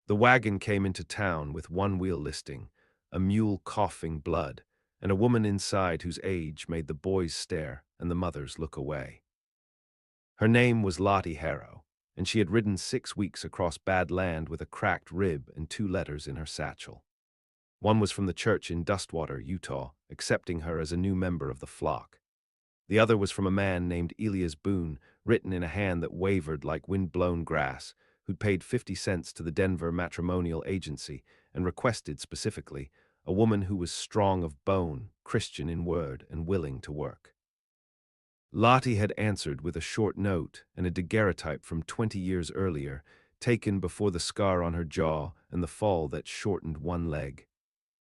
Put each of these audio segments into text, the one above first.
The wagon came into town with one wheel listing, a mule coughing blood, and a woman inside whose age made the boys stare and the mothers look away. Her name was Lottie Harrow, and she had ridden 6 weeks across bad land with a cracked rib and 2 letters in her satchel. One was from the church in Dustwater, Utah, accepting her as a new member of the flock. The other was from a man named Elias Boone, written in a hand that wavered like wind-blown grass, who'd paid 50 cents to the Denver Matrimonial Agency and requested specifically a woman who was strong of bone, Christian in word, and willing to work. Lottie had answered with a short note and a daguerreotype from 20 years earlier, taken before the scar on her jaw and the fall that shortened one leg.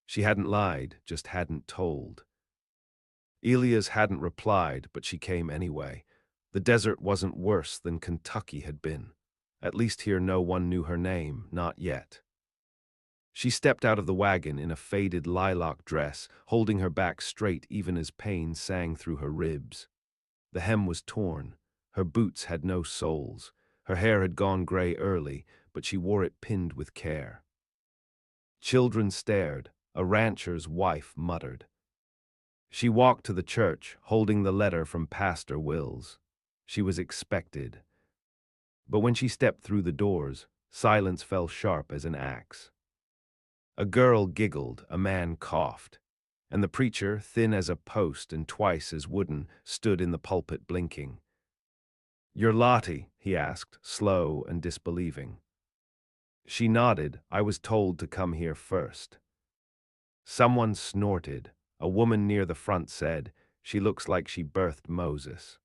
She hadn't lied, just hadn't told. Elias hadn't replied, but she came anyway. The desert wasn't worse than Kentucky had been. At least here no one knew her name, not yet. She stepped out of the wagon in a faded lilac dress, holding her back straight even as pain sang through her ribs. The hem was torn. Her boots had no soles. Her hair had gone gray early, but she wore it pinned with care. Children stared. A rancher's wife muttered. She walked to the church, holding the letter from Pastor Wills. She was expected. But when she stepped through the doors, silence fell sharp as an axe. A girl giggled, a man coughed, and the preacher, thin as a post and twice as wooden, stood in the pulpit blinking. "You're Lottie?" he asked, slow and disbelieving. She nodded. "I was told to come here first." Someone snorted. A woman near the front said, "She looks like she birthed Moses."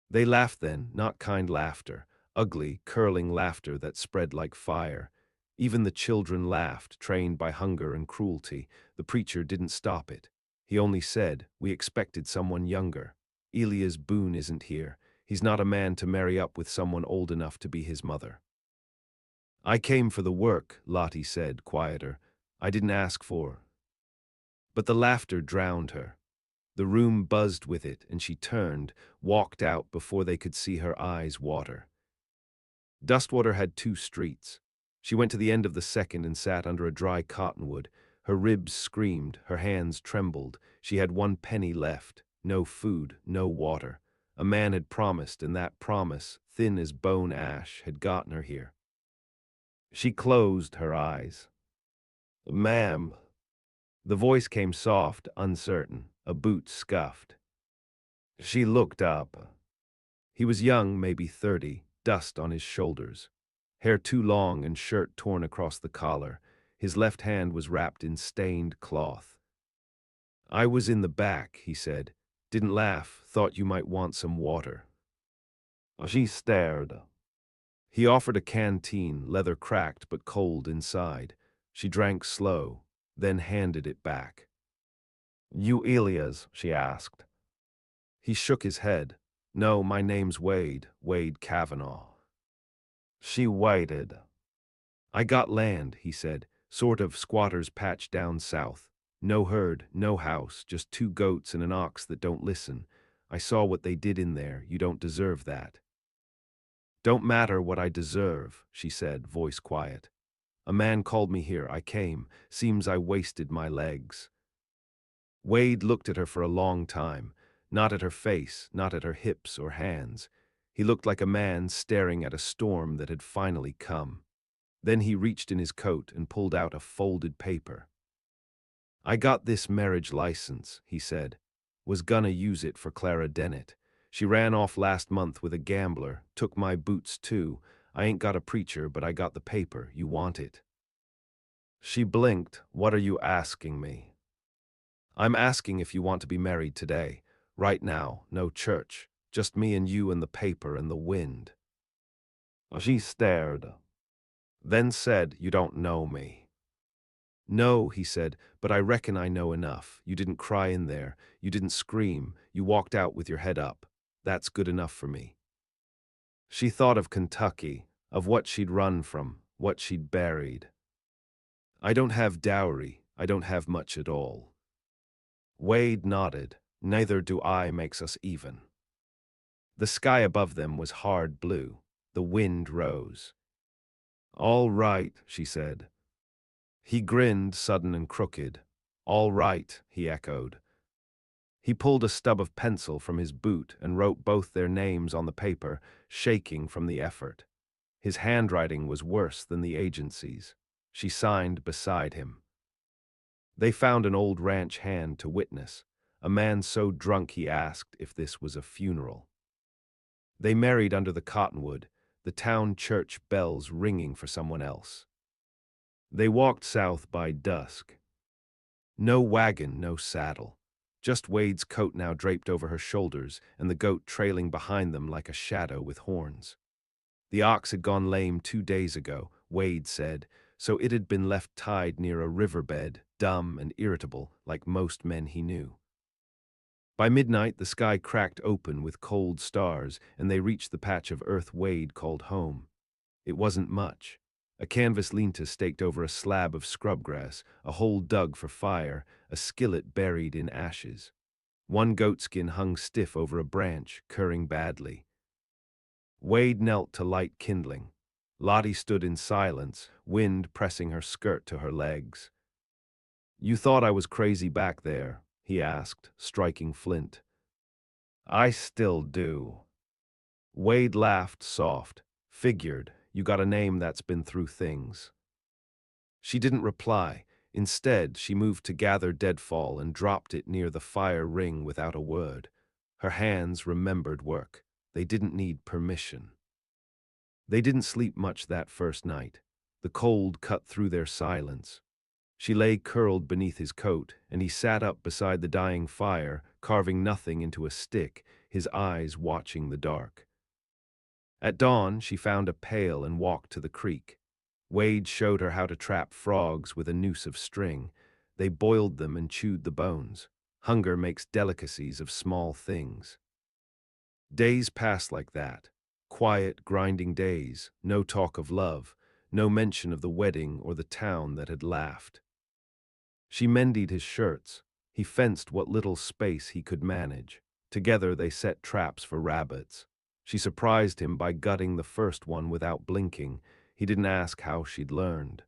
They laughed then, not kind laughter, ugly, curling laughter that spread like fire. Even the children laughed, trained by hunger and cruelty. The preacher didn't stop it. He only said, "We expected someone younger. Elias Boone isn't here. He's not a man to marry up with someone old enough to be his mother." "I came for the work," Lottie said, quieter. "I didn't ask for—" But the laughter drowned her. The room buzzed with it, and she turned, walked out before they could see her eyes water. Dustwater had 2 streets. She went to the end of the second and sat under a dry cottonwood. Her ribs screamed, her hands trembled. She had 1 penny left. No food, no water. A man had promised, and that promise, thin as bone ash, had gotten her here. She closed her eyes. "Ma'am." The voice came soft, uncertain. A boot scuffed. She looked up. He was young, maybe 30, dust on his shoulders. Hair too long and shirt torn across the collar. His left hand was wrapped in stained cloth. "I was in the back," he said. "Didn't laugh, thought you might want some water." She stared. He offered a canteen, leather cracked but cold inside. She drank slow, then handed it back. "You Elias?" she asked. He shook his head. "No, my name's Wade, Wade Kavanaugh." She waited. "I got land," he said, "sort of squatter's patch down south. No herd, no house, just 2 goats and an ox that don't listen. I saw what they did in there. You don't deserve that." "Don't matter what I deserve," she said, voice quiet. "A man called me here. I came. Seems I wasted my legs." Wade looked at her for a long time, not at her face, not at her hips or hands. He looked like a man staring at a storm that had finally come. Then he reached in his coat and pulled out a folded paper. "I got this marriage license," he said. "Was gonna use it for Clara Dennett. She ran off last month with a gambler, took my boots too. I ain't got a preacher, but I got the paper. You want it?" She blinked. "What are you asking me?" "I'm asking if you want to be married today. Right now, no church. Just me and you and the paper and the wind." She stared. Then said, "You don't know me." "No," he said, "but I reckon I know enough. You didn't cry in there. You didn't scream. You walked out with your head up. That's good enough for me." She thought of Kentucky, of what she'd run from, what she'd buried. "I don't have dowry. I don't have much at all." Wade nodded. "Neither do I, makes us even." The sky above them was hard blue. The wind rose. All right, she said. He grinned, sudden and crooked. All right, he echoed. He pulled a stub of pencil from his boot and wrote both their names on the paper, shaking from the effort. His handwriting was worse than the agency's. She signed beside him. They found an old ranch hand to witness, a man so drunk he asked if this was a funeral. They married under the cottonwood, the town church bells ringing for someone else. They walked south by dusk. No wagon, no saddle. Just Wade's coat now draped over her shoulders and the goat trailing behind them like a shadow with horns. The ox had gone lame 2 days ago, Wade said, so it had been left tied near a riverbed, dumb and irritable like most men he knew. By midnight, the sky cracked open with cold stars, and they reached the patch of earth Wade called home. It wasn't much. A canvas linta staked over a slab of scrubgrass, a hole dug for fire, a skillet buried in ashes. One goatskin hung stiff over a branch, curring badly. Wade knelt to light kindling. Lottie stood in silence, wind pressing her skirt to her legs. "You thought I was crazy back there?" he asked, striking flint. "I still do." Wade laughed soft. "Figured. You got a name that's been through things." She didn't reply. Instead, she moved to gather deadfall and dropped it near the fire ring without a word. Her hands remembered work. They didn't need permission. They didn't sleep much that first night. The cold cut through their silence. She lay curled beneath his coat, and he sat up beside the dying fire, carving nothing into a stick, his eyes watching the dark. At dawn, she found a pail and walked to the creek. Wade showed her how to trap frogs with a noose of string. They boiled them and chewed the bones. Hunger makes delicacies of small things. Days passed like that. Quiet, grinding days, no talk of love, no mention of the wedding or the town that had laughed. She mended his shirts. He fenced what little space he could manage. Together they set traps for rabbits. She surprised him by gutting the first one without blinking. He didn't ask how she'd learned.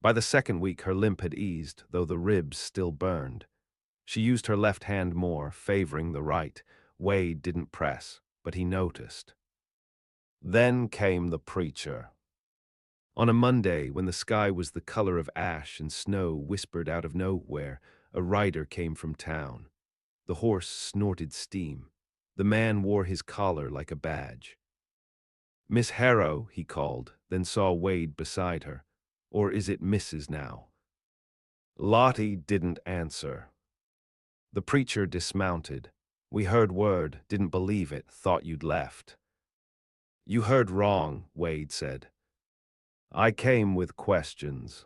By the second week her limp had eased, though the ribs still burned. She used her left hand more, favoring the right. Wade didn't press, but he noticed. Then came the preacher. On a Monday, when the sky was the color of ash and snow whispered out of nowhere, a rider came from town. The horse snorted steam. The man wore his collar like a badge. "Miss Harrow," he called, then saw Wade beside her. "Or is it Mrs. now?" Lottie didn't answer. The preacher dismounted. "We heard word, didn't believe it, thought you'd left." "You heard wrong," Wade said. "I came with questions."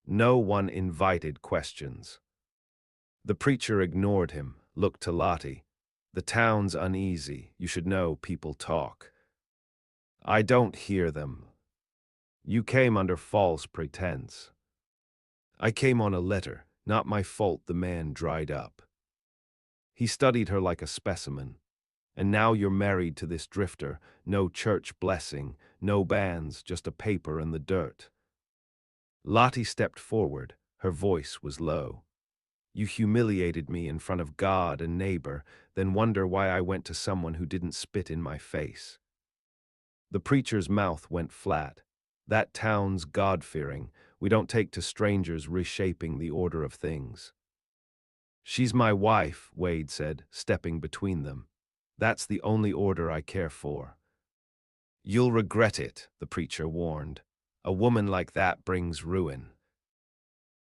No one invited questions. The preacher ignored him, looked to Lottie. "The town's uneasy. You should know people talk." "I don't hear them." "You came under false pretense." "I came on a letter. Not my fault the man dried up." He studied her like a specimen. "And now you're married to this drifter. No church blessing, no banns, just a paper in the dirt." Lottie stepped forward. Her voice was low. "You humiliated me in front of God and neighbor, then wonder why I went to someone who didn't spit in my face." The preacher's mouth went flat. "That town's God-fearing. We don't take to strangers reshaping the order of things." "She's my wife," Wade said, stepping between them. "That's the only order I care for." "You'll regret it," the preacher warned. "A woman like that brings ruin."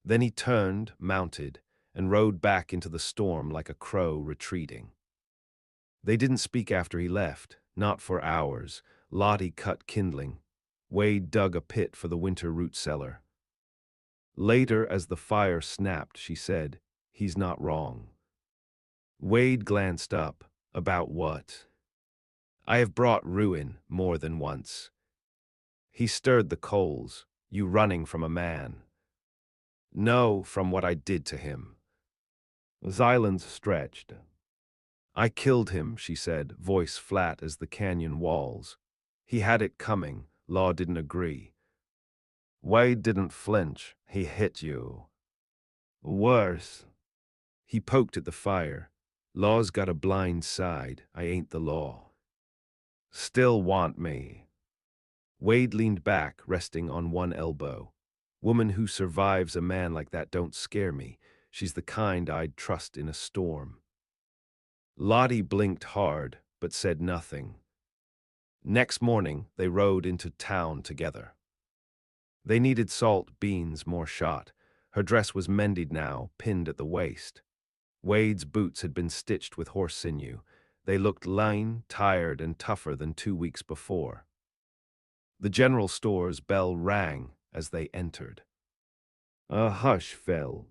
Then he turned, mounted, and rode back into the storm like a crow retreating. They didn't speak after he left, not for hours. Lottie cut kindling. Wade dug a pit for the winter root cellar. Later, as the fire snapped, she said, "He's not wrong." Wade glanced up. "About what?" "I have brought ruin more than once." He stirred the coals. "You running from a man." "No, from what I did to him." Xylan's stretched. "I killed him," she said, voice flat as the canyon walls. "He had it coming, Law didn't agree. Wade didn't flinch. He hit you. Worse. He poked at the fire. Law's got a blind side. I ain't the law. Still want me. Wade leaned back, resting on one elbow. Woman who survives a man like that don't scare me. She's the kind I'd trust in a storm. Lottie blinked hard, but said nothing. Next morning, they rode into town together. They needed salt, beans, more shot. Her dress was mended now, pinned at the waist. Wade's boots had been stitched with horse sinew. They looked lean, tired, and tougher than 2 weeks before. The general store's bell rang as they entered. A hush fell.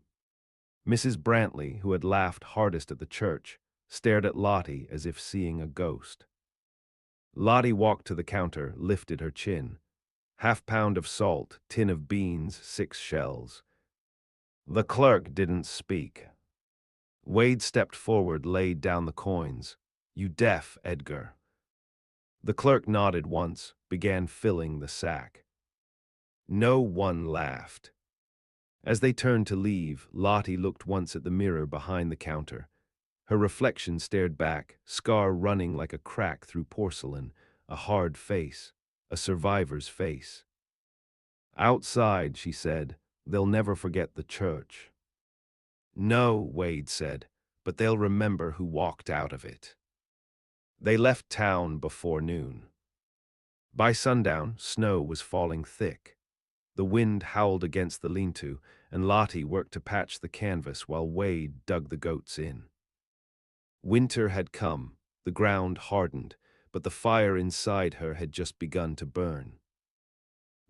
Mrs. Brantley, who had laughed hardest at the church, stared at Lottie as if seeing a ghost. Lottie walked to the counter, lifted her chin. Half-pound of salt, tin of beans, 6 shells. The clerk didn't speak. Wade stepped forward, laid down the coins. You deaf, Edgar? The clerk nodded once, began filling the sack. No one laughed. As they turned to leave, Lottie looked once at the mirror behind the counter. Her reflection stared back, scar running like a crack through porcelain, a hard face, a survivor's face. Outside, she said, they'll never forget the church. No, Wade said, but they'll remember who walked out of it. They left town before noon. By sundown, snow was falling thick. The wind howled against the lean-to, and Lottie worked to patch the canvas while Wade dug the goats in. Winter had come, the ground hardened, but the fire inside her had just begun to burn.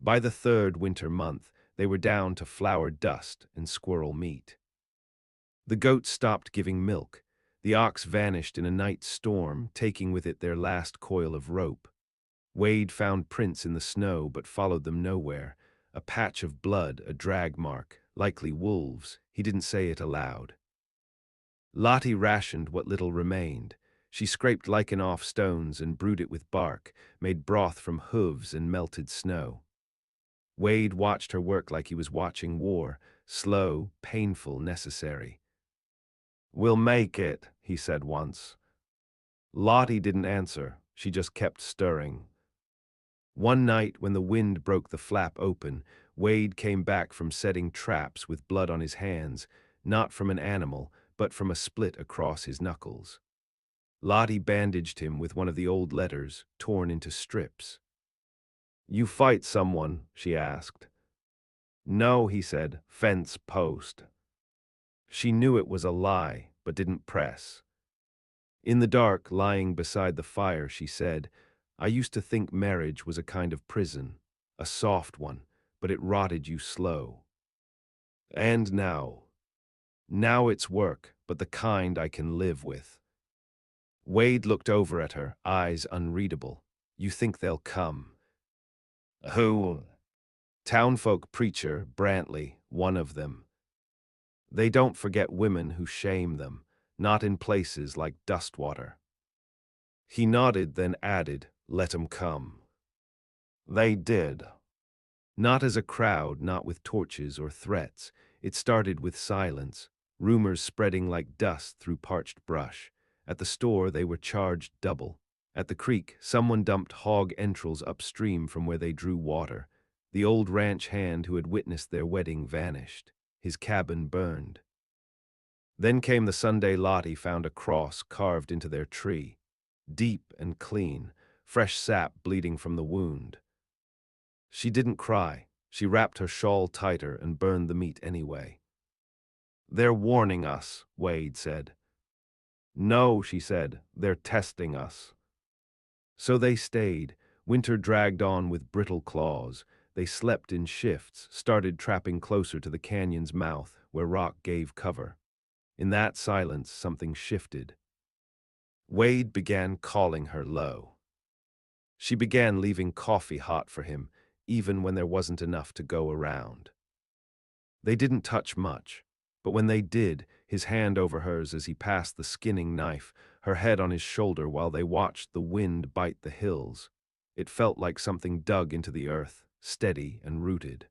By the 3rd winter month, they were down to flour dust and squirrel meat. The goats stopped giving milk. The ox vanished in a night storm, taking with it their last coil of rope. Wade found prints in the snow but followed them nowhere. A patch of blood, a drag mark, likely wolves. He didn't say it aloud. Lottie rationed what little remained. She scraped lichen off stones and brewed it with bark, made broth from hooves and melted snow. Wade watched her work like he was watching war, slow, painful, necessary. We'll make it, he said once. Lottie didn't answer. She just kept stirring. One night, when the wind broke the flap open, Wade came back from setting traps with blood on his hands, not from an animal, but from a split across his knuckles. Lottie bandaged him with one of the old letters, torn into strips. You fight someone? She asked. No, he said, fence post. She knew it was a lie, but didn't press. In the dark, lying beside the fire, she said, I used to think marriage was a kind of prison, a soft one, but it rotted you slow. And now it's work, but the kind I can live with. Wade looked over at her, eyes unreadable. You think they'll come? Who? Townfolk preacher, Brantley, one of them. They don't forget women who shame them, not in places like Dustwater. He nodded, then added, let 'em come. They did. Not as a crowd, not with torches or threats. It started with silence, rumors spreading like dust through parched brush. At the store, they were charged double. At the creek, someone dumped hog entrails upstream from where they drew water. The old ranch hand who had witnessed their wedding vanished. His cabin burned. Then came the Sunday Lottie found a cross carved into their tree, deep and clean, fresh sap bleeding from the wound. She didn't cry. She wrapped her shawl tighter and burned the meat anyway. They're warning us, Wade said. No, she said, they're testing us. So they stayed. Winter dragged on with brittle claws. They slept in shifts, started trapping closer to the canyon's mouth, where rock gave cover. In that silence, something shifted. Wade began calling her low. She began leaving coffee hot for him, even when there wasn't enough to go around. They didn't touch much, but when they did, his hand over hers as he passed the skinning knife, her head on his shoulder while they watched the wind bite the hills. It felt like something dug into the earth, steady and rooted.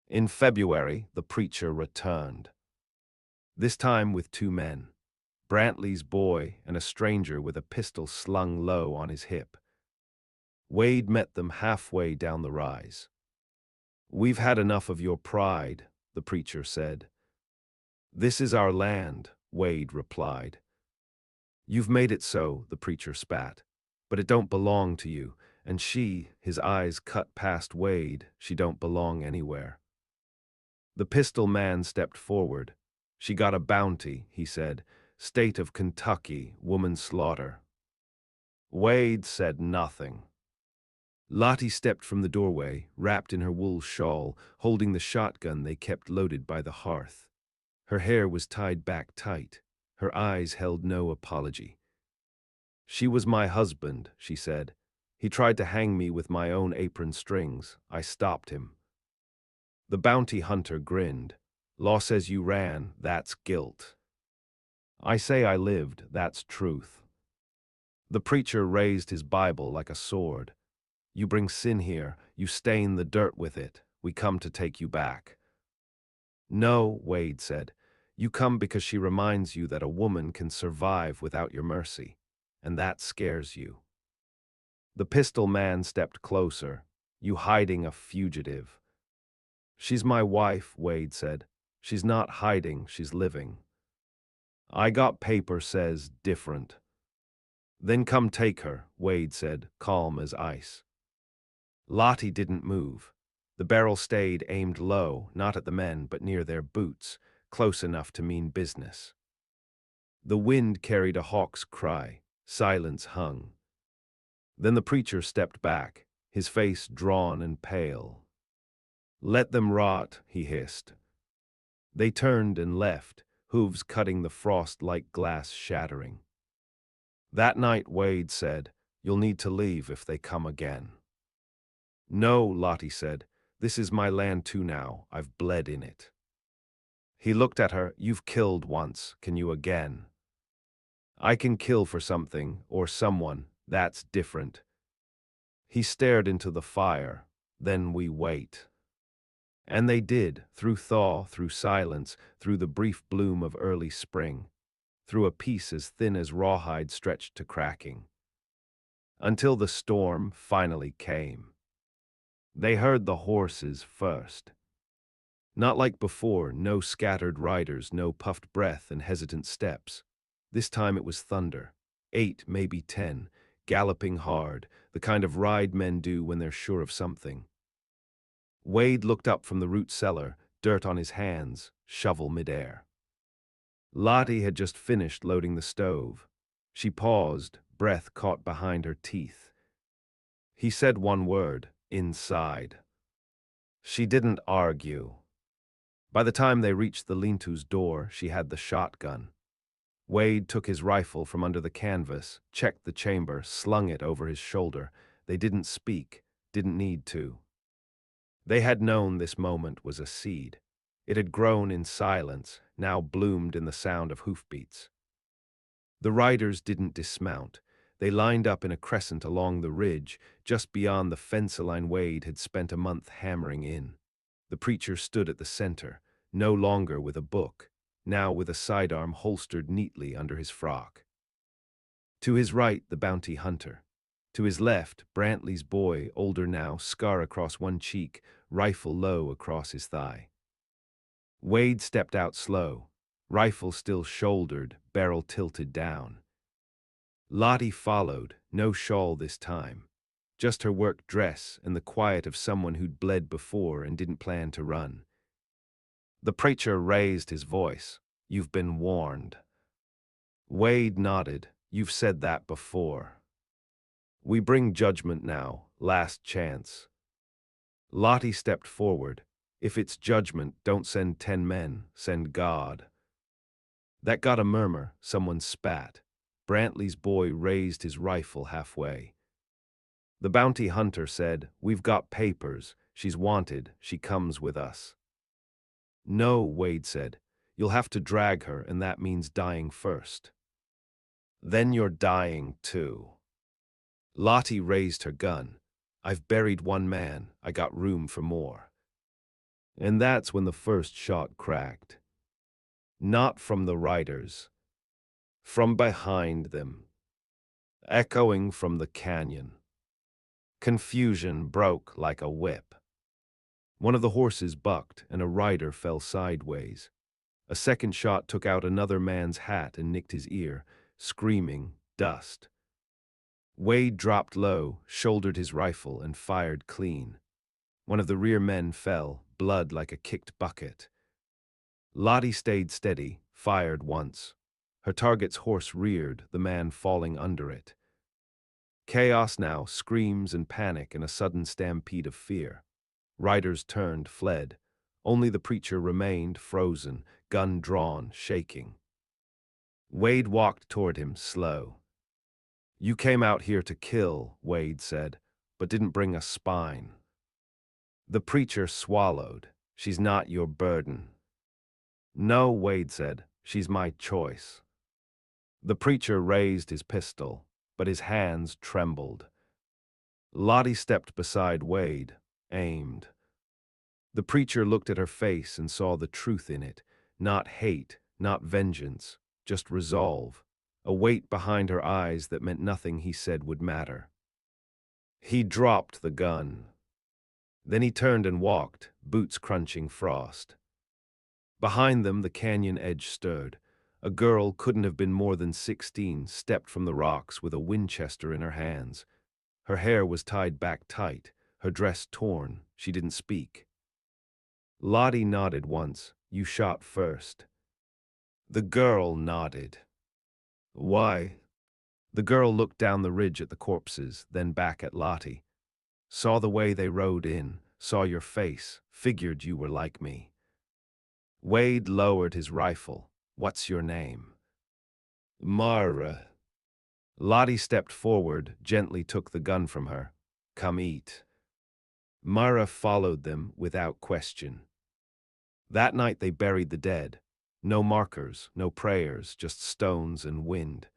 In February, the preacher returned. This time with two men, Brantley's boy and a stranger with a pistol slung low on his hip. Wade met them halfway down the rise. "We've had enough of your pride," the preacher said. "This is our land," Wade replied. "You've made it so," the preacher spat, "but it don't belong to you, and she," his eyes cut past Wade, "she don't belong anywhere." The pistol man stepped forward. "She got a bounty," he said. "State of Kentucky, woman slaughter." Wade said nothing. Lottie stepped from the doorway, wrapped in her wool shawl, holding the shotgun they kept loaded by the hearth. Her hair was tied back tight. Her eyes held no apology. "She was my husband," she said. "He tried to hang me with my own apron strings. I stopped him." The bounty hunter grinned. "Law says you ran, that's guilt. I say I lived, that's truth." The preacher raised his Bible like a sword. "You bring sin here, you stain the dirt with it. We come to take you back." "No," Wade said. "You come because she reminds you that a woman can survive without your mercy, and that scares you." The pistol man stepped closer. "You hiding a fugitive." "She's my wife," Wade said. "She's not hiding, she's living." "I got paper says different." "Then come take her," Wade said, calm as ice. Lottie didn't move. The barrel stayed aimed low, not at the men, but near their boots, close enough to mean business. The wind carried a hawk's cry. Silence hung. Then the preacher stepped back, his face drawn and pale. "Let them rot," he hissed. They turned and left, hooves cutting the frost like glass shattering. That night, Wade said, "You'll need to leave if they come again." "No," Lottie said. "This is my land too now. I've bled in it." He looked at her. "You've killed once. Can you again?" "I can kill for something, or someone. That's different." He stared into the fire. "Then we wait." And they did, through thaw, through silence, through the brief bloom of early spring, through a peace as thin as rawhide stretched to cracking. Until the storm finally came. They heard the horses first. Not like before, no scattered riders, no puffed breath and hesitant steps. This time it was thunder. 8, maybe 10, galloping hard, the kind of ride men do when they're sure of something. Wade looked up from the root cellar, dirt on his hands, shovel midair. Lottie had just finished loading the stove. She paused, breath caught behind her teeth. He said one word, "Inside." She didn't argue. By the time they reached the lean-to's door, she had the shotgun. Wade took his rifle from under the canvas, checked the chamber, slung it over his shoulder. They didn't speak, didn't need to. They had known this moment was a seed. It had grown in silence, now bloomed in the sound of hoofbeats. The riders didn't dismount. They lined up in a crescent along the ridge, just beyond the fence line Wade had spent a month hammering in. The preacher stood at the center, no longer with a book, now with a sidearm holstered neatly under his frock. To his right, the bounty hunter. To his left, Brantley's boy, older now, scar across one cheek, rifle low across his thigh. Wade stepped out slow, rifle still shouldered, barrel tilted down. Lottie followed, no shawl this time. Just her work dress and the quiet of someone who'd bled before and didn't plan to run. The preacher raised his voice. "You've been warned." Wade nodded. "You've said that before." "We bring judgment now, last chance." Lottie stepped forward. "If it's judgment, don't send 10 men, send God." That got a murmur, someone spat. Brantley's boy raised his rifle halfway. The bounty hunter said, "We've got papers. She's wanted. She comes with us." "No," Wade said. "You'll have to drag her, and that means dying first." "Then you're dying too." Lottie raised her gun. I've buried one man. I got room for more. And that's when the first shot cracked. Not from the riders. From behind them. Echoing from the canyon. Confusion broke like a whip. One of the horses bucked, and a rider fell sideways. A second shot took out another man's hat and nicked his ear, screaming, dust. Wade dropped low, shouldered his rifle, and fired clean. One of the rear men fell, blood like a kicked bucket. Lottie stayed steady, fired once. Her target's horse reared, the man falling under it. Chaos now, screams and panic and a sudden stampede of fear. Riders turned, fled. Only the preacher remained, frozen, gun drawn, shaking. Wade walked toward him, slow. You came out here to kill, Wade said, but didn't bring a spine. The preacher swallowed. She's not your burden. No, Wade said, she's my choice. The preacher raised his pistol, but his hands trembled. Lottie stepped beside Wade, aimed. The preacher looked at her face and saw the truth in it, not hate, not vengeance, just resolve, a weight behind her eyes that meant nothing he said would matter. He dropped the gun. Then he turned and walked, boots crunching frost. Behind them, the canyon edge stirred. A girl, couldn't have been more than 16, stepped from the rocks with a Winchester in her hands. Her hair was tied back tight, her dress torn. She didn't speak. Lottie nodded once. You shot first. The girl nodded. Why? The girl looked down the ridge at the corpses, then back at Lottie. Saw the way they rode in, saw your face, figured you were like me. Wade lowered his rifle. What's your name? Mara. Lottie stepped forward, gently took the gun from her. Come eat. Mara followed them without question. That night they buried the dead. No markers, no prayers, just stones and wind.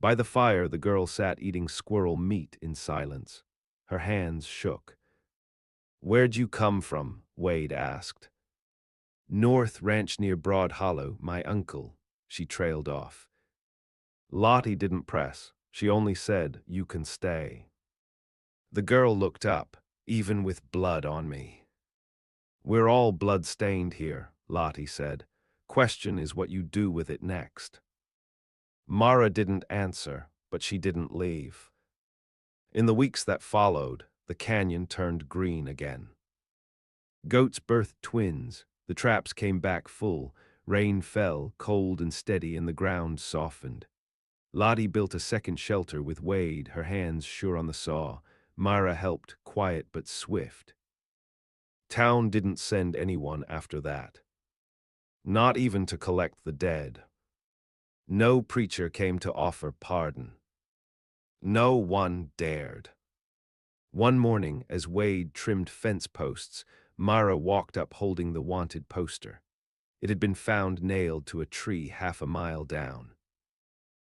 By the fire, the girl sat eating squirrel meat in silence. Her hands shook. Where'd you come from? Wade asked. North Ranch near Broad Hollow, my uncle. She trailed off. Lottie didn't press. She only said, you can stay. The girl looked up, even with blood on me. We're all blood-stained here, Lottie said. Question is what you do with it next. Mara didn't answer, but she didn't leave. In the weeks that followed, the canyon turned green again. Goats birthed twins. The traps came back full. Rain fell, cold and steady, and the ground softened. Lottie built a second shelter with Wade, her hands sure on the saw. Mara helped, quiet but swift. Town didn't send anyone after that. Not even to collect the dead. No preacher came to offer pardon. No one dared. One morning, as Wade trimmed fence posts, Mara walked up holding the wanted poster. It had been found nailed to a tree half a mile down.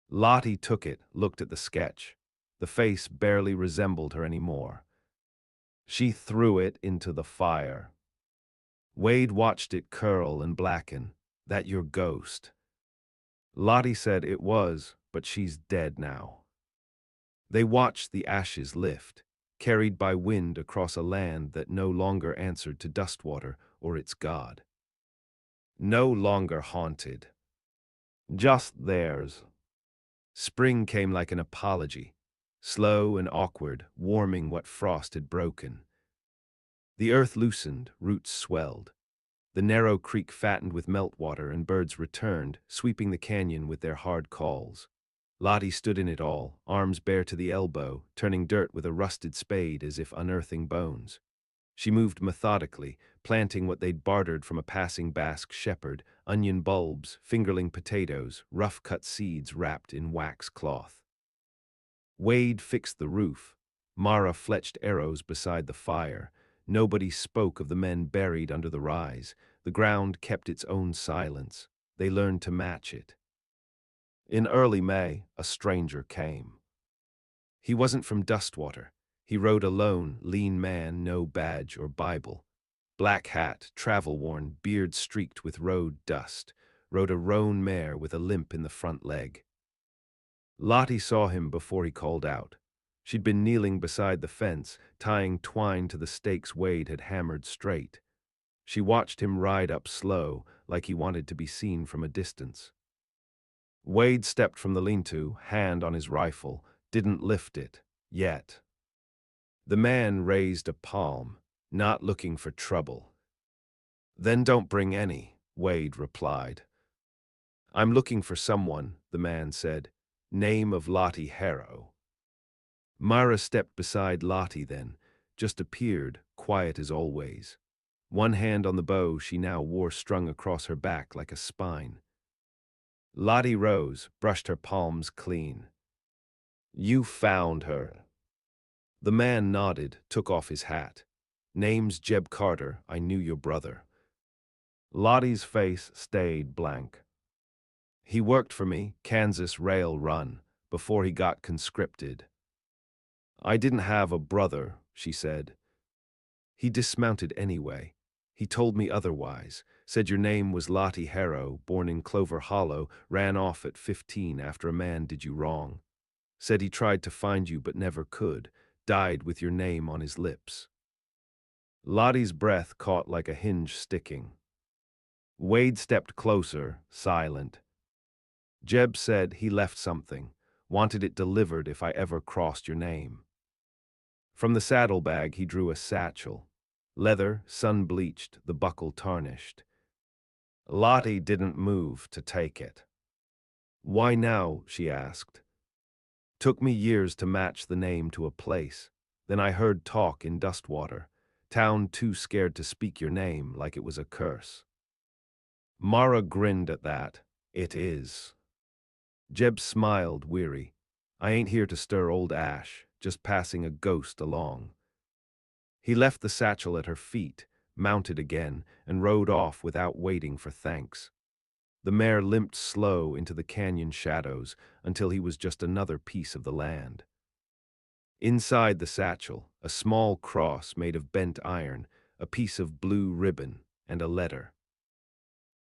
Lottie took it, looked at the sketch. The face barely resembled her anymore. She threw it into the fire. Wade watched it curl and blacken. That your ghost? Lottie said it was, but she's dead now. They watched the ashes lift, carried by wind across a land that no longer answered to Dustwater or its god. No longer haunted. Just theirs. Spring came like an apology, slow and awkward, warming what frost had broken. The earth loosened, roots swelled. The narrow creek fattened with meltwater, and birds returned, sweeping the canyon with their hard calls. Lottie stood in it all, arms bare to the elbow, turning dirt with a rusted spade as if unearthing bones. She moved methodically, planting what they'd bartered from a passing Basque shepherd, onion bulbs, fingerling potatoes, rough-cut seeds wrapped in wax cloth. Wade fixed the roof. Mara fletched arrows beside the fire. Nobody spoke of the men buried under the rise. The ground kept its own silence. They learned to match it. In early May, a stranger came. He wasn't from Dustwater. He rode alone, lean man, no badge or Bible. Black hat, travel-worn, beard streaked with road dust, rode a roan mare with a limp in the front leg. Lottie saw him before he called out. She'd been kneeling beside the fence, tying twine to the stakes Wade had hammered straight. She watched him ride up slow, like he wanted to be seen from a distance. Wade stepped from the lean-to, hand on his rifle, didn't lift it, yet. The man raised a palm, not looking for trouble. "Then don't bring any," Wade replied. "I'm looking for someone," the man said. "Name of Lottie Harrow." Mara stepped beside Lottie then, just appeared, quiet as always. One hand on the bow she now wore strung across her back like a spine. Lottie rose, brushed her palms clean. "You found her." The man nodded, took off his hat. "Name's Jeb Carter, I knew your brother." Lottie's face stayed blank. "He worked for me, Kansas Rail Run, before he got conscripted." "I didn't have a brother," she said. "He dismounted anyway. He told me otherwise, said your name was Lottie Harrow, born in Clover Hollow, ran off at 15 after a man did you wrong. Said he tried to find you but never could, died with your name on his lips." Lottie's breath caught like a hinge sticking. Wade stepped closer, silent. "Jeb said he left something, wanted it delivered if I ever crossed your name." From the saddlebag he drew a satchel. Leather, sun-bleached, the buckle tarnished. Lottie didn't move to take it. "Why now?" she asked. "Took me years to match the name to a place. Then I heard talk in Dustwater. Town too scared to speak your name like it was a curse." Mara grinned at that. "It is." Jeb smiled, weary. "I ain't here to stir old ash, just passing a ghost along." He left the satchel at her feet, mounted again, and rode off without waiting for thanks. The mare limped slow into the canyon shadows until he was just another piece of the land. Inside the satchel, a small cross made of bent iron, a piece of blue ribbon, and a letter.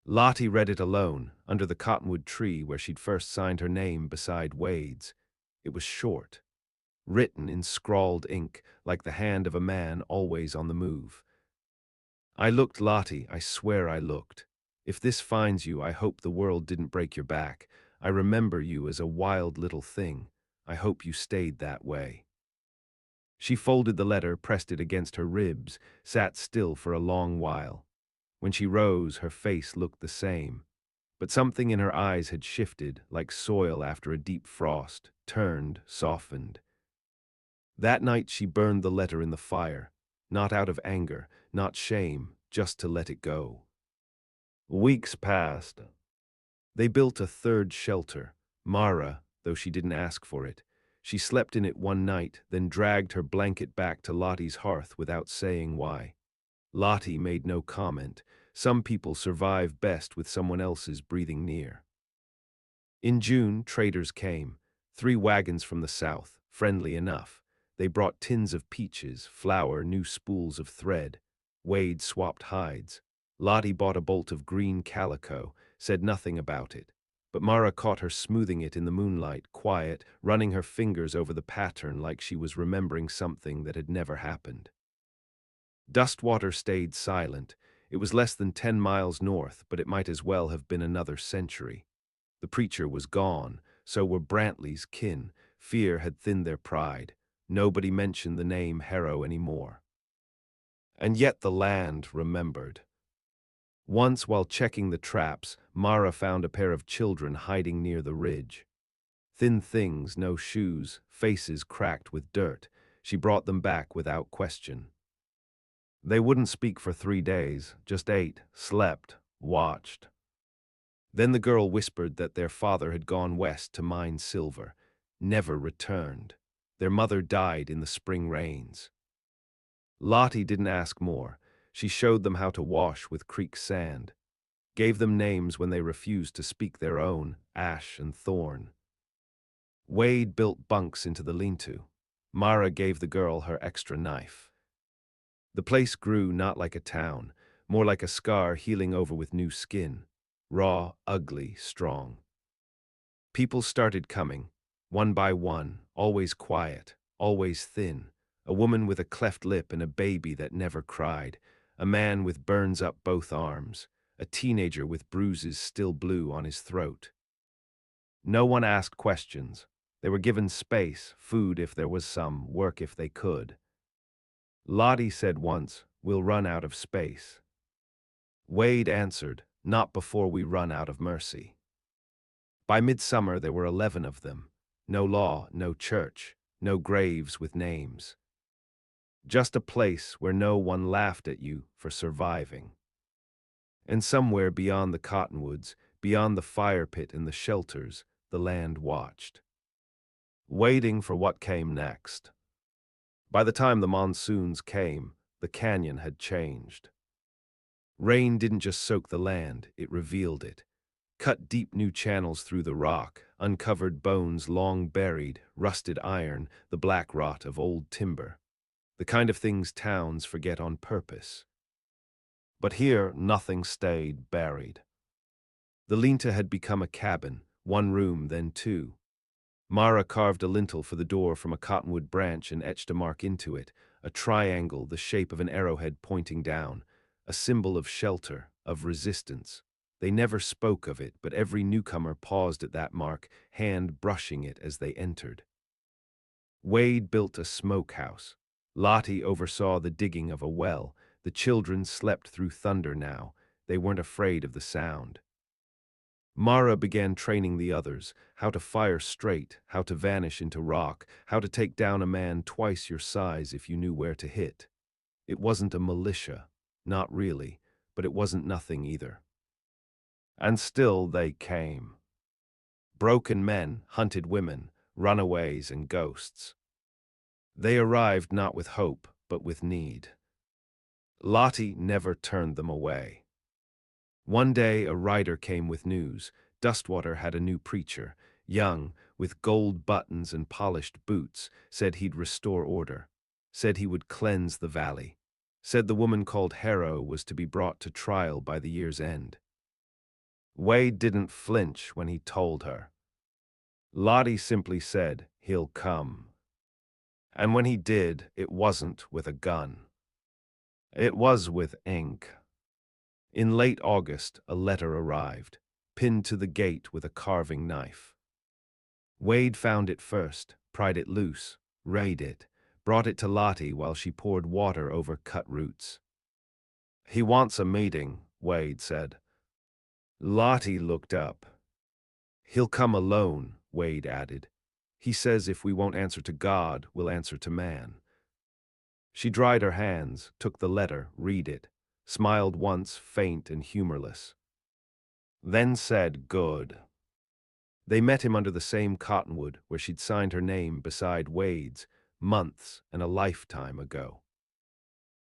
Lottie read it alone, under the cottonwood tree where she'd first signed her name beside Wade's. It was short, written in scrawled ink, like the hand of a man always on the move. "I looked, Lottie, I swear I looked. If this finds you, I hope the world didn't break your back. I remember you as a wild little thing. I hope you stayed that way." She folded the letter, pressed it against her ribs, sat still for a long while. When she rose, her face looked the same. But something in her eyes had shifted, like soil after a deep frost, turned, softened. That night she burned the letter in the fire, not out of anger, not shame, just to let it go. Weeks passed. They built a third shelter, Mara, though she didn't ask for it. She slept in it one night, then dragged her blanket back to Lottie's hearth without saying why. Lottie made no comment. Some people survive best with someone else's breathing near. In June, traders came. 3 wagons from the south, friendly enough. They brought tins of peaches, flour, new spools of thread. Wade swapped hides. Lottie bought a bolt of green calico, said nothing about it. But Mara caught her smoothing it in the moonlight, quiet, running her fingers over the pattern like she was remembering something that had never happened. Dustwater stayed silent. It was less than 10 miles north, but it might as well have been another century. The preacher was gone, so were Brantley's kin. Fear had thinned their pride. Nobody mentioned the name Harrow anymore. And yet the land remembered. Once, while checking the traps, Mara found a pair of children hiding near the ridge. Thin things, no shoes, faces cracked with dirt. She brought them back without question. They wouldn't speak for 3 days, just ate, slept, watched. Then the girl whispered that their father had gone west to mine silver, never returned. Their mother died in the spring rains. Lottie didn't ask more. She showed them how to wash with creek sand, gave them names when they refused to speak their own, Ash and Thorn. Wade built bunks into the lean-to. Mara gave the girl her extra knife. The place grew not like a town, more like a scar healing over with new skin. Raw, ugly, strong. People started coming, one by one, always quiet, always thin. A woman with a cleft lip and a baby that never cried. A man with burns up both arms. A teenager with bruises still blue on his throat. No one asked questions. They were given space, food if there was some, work if they could. Lottie said once, "We'll run out of space." Wade answered, "Not before we run out of mercy." By midsummer there were 11 of them. No law, no church, no graves with names. Just a place where no one laughed at you for surviving. And somewhere beyond the cottonwoods, beyond the fire pit and the shelters, the land watched, waiting for what came next. By the time the monsoons came, the canyon had changed. Rain didn't just soak the land, it revealed it. Cut deep new channels through the rock, uncovered bones long buried, rusted iron, the black rot of old timber. The kind of things towns forget on purpose. But here, nothing stayed buried. The linta had become a cabin, one room, then two. Mara carved a lintel for the door from a cottonwood branch and etched a mark into it, a triangle the shape of an arrowhead pointing down, a symbol of shelter, of resistance. They never spoke of it, but every newcomer paused at that mark, hand brushing it as they entered. Wade built a smokehouse. Lottie oversaw the digging of a well. The children slept through thunder now. They weren't afraid of the sound. Mara began training the others, how to fire straight, how to vanish into rock, how to take down a man twice your size if you knew where to hit. It wasn't a militia, not really, but it wasn't nothing either. And still they came. Broken men, hunted women, runaways and ghosts. They arrived not with hope, but with need. Lottie never turned them away. One day a rider came with news. Dustwater had a new preacher, young, with gold buttons and polished boots, said he'd restore order, said he would cleanse the valley, said the woman called Harrow was to be brought to trial by the year's end. Wade didn't flinch when he told her. Lottie simply said, "He'll come." And when he did, it wasn't with a gun. It was with ink. In late August, a letter arrived, pinned to the gate with a carving knife. Wade found it first, pried it loose, read it, brought it to Lottie while she poured water over cut roots. "He wants a meeting," Wade said. Lottie looked up. "He'll come alone," Wade added. "He says if we won't answer to God, we'll answer to man." She dried her hands, took the letter, read it, smiled once, faint and humorless. Then said, "Good." They met him under the same cottonwood where she'd signed her name beside Wade's, months and a lifetime ago.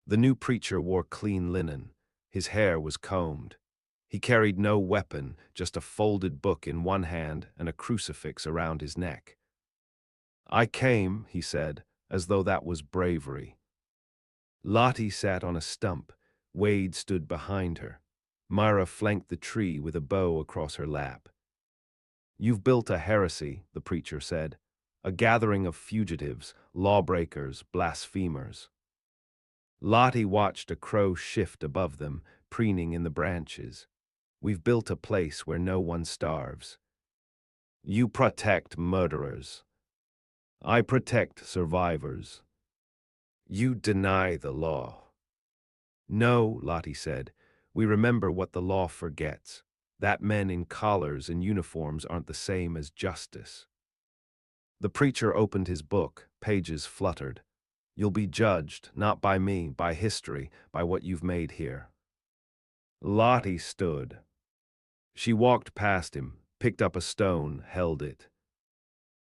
The new preacher wore clean linen. His hair was combed. He carried no weapon, just a folded book in one hand and a crucifix around his neck. "I came," he said, as though that was bravery. Lottie sat on a stump. Wade stood behind her. Myra flanked the tree with a bow across her lap. "You've built a heresy," the preacher said, "a gathering of fugitives, lawbreakers, blasphemers." Lottie watched a crow shift above them, preening in the branches. "We've built a place where no one starves. You protect murderers. I protect survivors. You deny the law." "No," Lottie said, "we remember what the law forgets, that men in collars and uniforms aren't the same as justice." The preacher opened his book, pages fluttered. "You'll be judged, not by me, by history, by what you've made here." Lottie stood. She walked past him, picked up a stone, held it.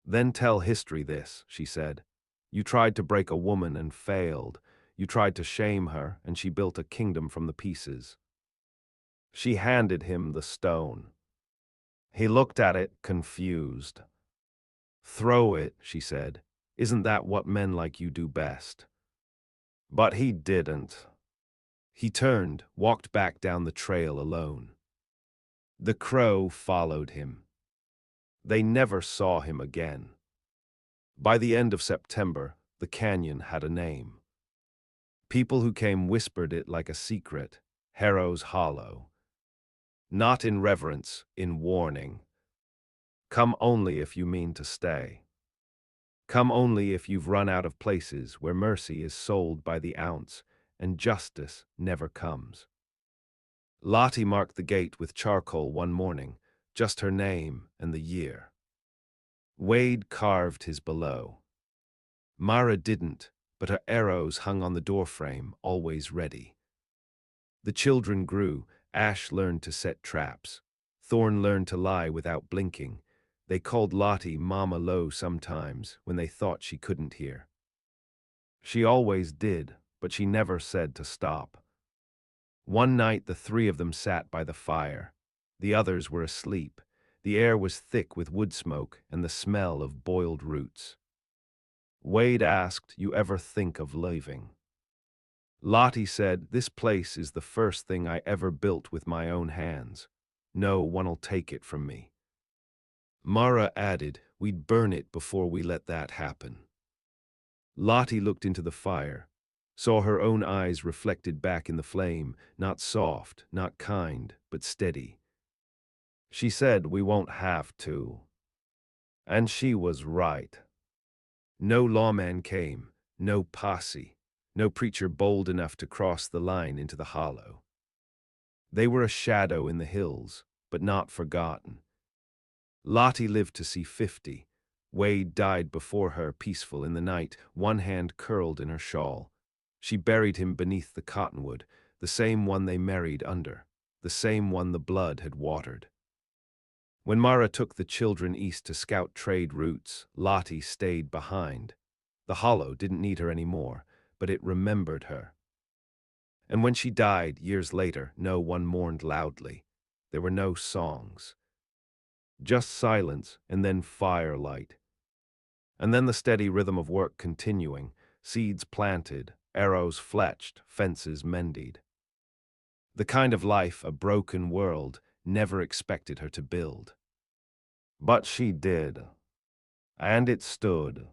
"Then tell history this," she said. "You tried to break a woman and failed. You tried to shame her, and she built a kingdom from the pieces." She handed him the stone. He looked at it, confused. "Throw it," she said. Isn't that what men like you do best? But he didn't. He turned, walked back down the trail alone. The crow followed him. They never saw him again. By the end of September, the canyon had a name. People who came whispered it like a secret, Harrow's Hollow. Not in reverence, in warning. Come only if you mean to stay. Come only if you've run out of places where mercy is sold by the ounce and justice never comes. Lottie marked the gate with charcoal one morning, just her name and the year. Wade carved his below. Mara didn't, but her arrows hung on the doorframe, always ready. The children grew. Ash learned to set traps. Thorn learned to lie without blinking. They called Lottie Mama Low sometimes when they thought she couldn't hear. She always did, but she never said to stop. One night the three of them sat by the fire. The others were asleep. The air was thick with wood smoke and the smell of boiled roots. Wade asked, "You ever think of leaving?" Lottie said, "This place is the first thing I ever built with my own hands. No one'll take it from me." Mara added, "We'd burn it before we let that happen." Lottie looked into the fire, saw her own eyes reflected back in the flame, not soft, not kind, but steady. She said, "We won't have to." And she was right. No lawman came, no posse, no preacher bold enough to cross the line into the hollow. They were a shadow in the hills, but not forgotten. Lottie lived to see 50. Wade died before her, peaceful in the night, one hand curled in her shawl. She buried him beneath the cottonwood, the same one they married under, the same one the blood had watered. When Mara took the children east to scout trade routes, Lottie stayed behind. The hollow didn't need her anymore, but it remembered her. And when she died, years later, no one mourned loudly. There were no songs. Just silence and then firelight. And then the steady rhythm of work continuing, seeds planted, arrows fletched, fences mended. The kind of life a broken world never expected her to build. But she did. And it stood.